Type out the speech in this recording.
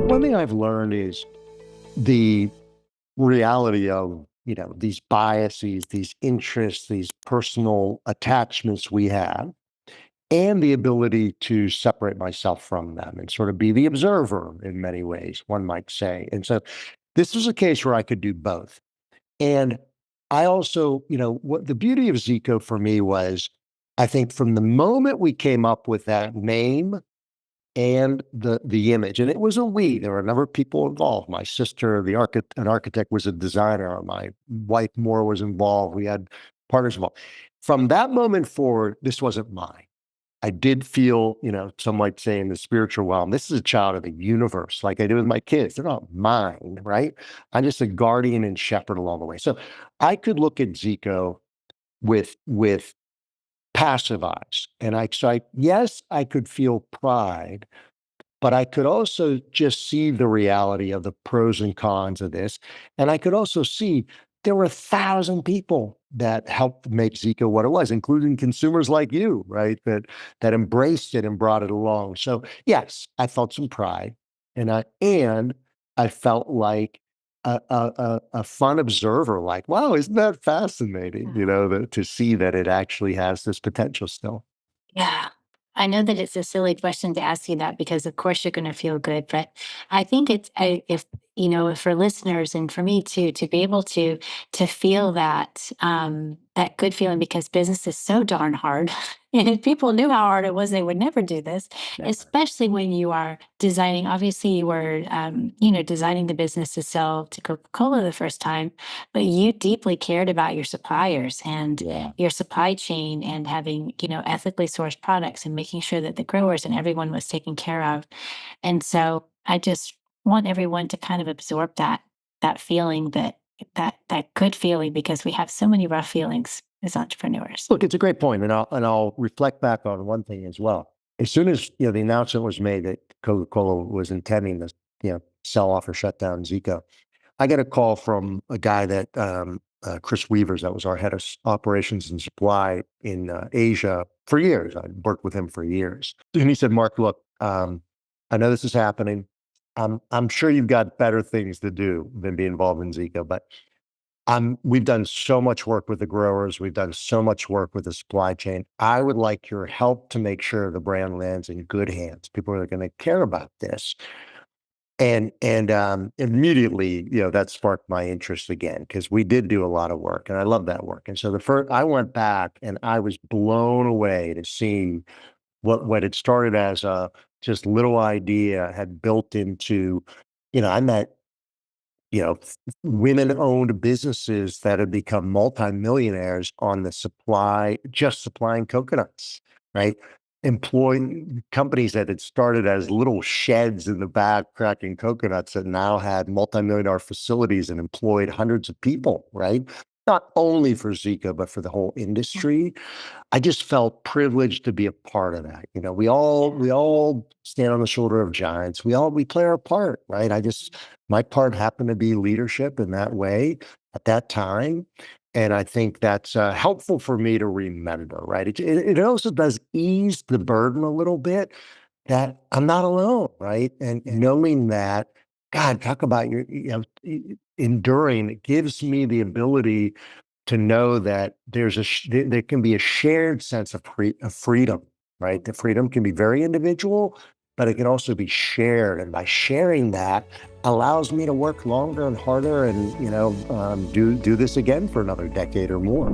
One thing I've learned is the reality of, these biases, these interests, these personal attachments we have, and the ability to separate myself from them and sort of be the observer in many ways, one might say. And so this was a case where I could do both. And I also, what the beauty of Zico for me was, I think from the moment we came up with that name and the image, and it was a we. There were a number of people involved. My sister, an architect, was a designer. My wife Moore was involved. We had partners involved. From that moment forward, this wasn't mine. I did feel, some might say in the spiritual realm, this is a child of the universe, like I do with my kids. They're not mine, right? I'm just a guardian and shepherd along the way. So I could look at Zico with passive eyes, and yes, I could feel pride, but I could also just see the reality of the pros and cons of this. And I could also see there were 1,000 people that helped make Zico what it was, including consumers like you, right? That embraced it and brought it along. So yes, I felt some pride, and I felt like a fun observer, like, wow, isn't that fascinating? To see that it actually has this potential still. Yeah. I know that it's a silly question to ask you that because of course you're going to feel good, but I think if for listeners and for me too to be able to feel that good feeling because business is so darn hard. And if people knew how hard it was, they would never do this, especially when you are designing. Obviously, you were designing the business to sell to Coca-Cola the first time, but you deeply cared about your suppliers and your supply chain and having, ethically sourced products and making sure that the growers and everyone was taken care of. And so I just want everyone to kind of absorb that feeling, that good feeling, because we have so many rough feelings as entrepreneurs. Look, it's a great point, and I'll reflect back on one thing as well. As soon as the announcement was made that Coca-Cola was intending to sell off or shut down Zico, I got a call from a guy that Chris Weavers, that was our head of operations and supply in Asia for years. I worked with him for years, and he said, "Mark, look, I know this is happening. I'm sure you've got better things to do than be involved in Zico, but we've done so much work with the growers. We've done so much work with the supply chain. I would like your help to make sure the brand lands in good hands. People are going to care about this." And immediately, that sparked my interest again, because we did do a lot of work, and I love that work. And so I went back, and I was blown away to see what had started as a just little idea had built into, I met women-owned businesses that have become multimillionaires on just supplying coconuts, right? Employing companies that had started as little sheds in the back cracking coconuts and now had multimillion-dollar facilities and employed hundreds of people, right? Not only for Zika, but for the whole industry. I just felt privileged to be a part of that. We all stand on the shoulder of giants. We play our part, right? My part happened to be leadership in that way at that time. And I think that's helpful for me to remember, right? It also does ease the burden a little bit that I'm not alone, right? And knowing that, God, talk about enduring, it gives me the ability to know that there can be a shared sense of freedom, right? The freedom can be very individual, but it can also be shared. And by sharing that allows me to work longer and harder and, do this again for another decade or more.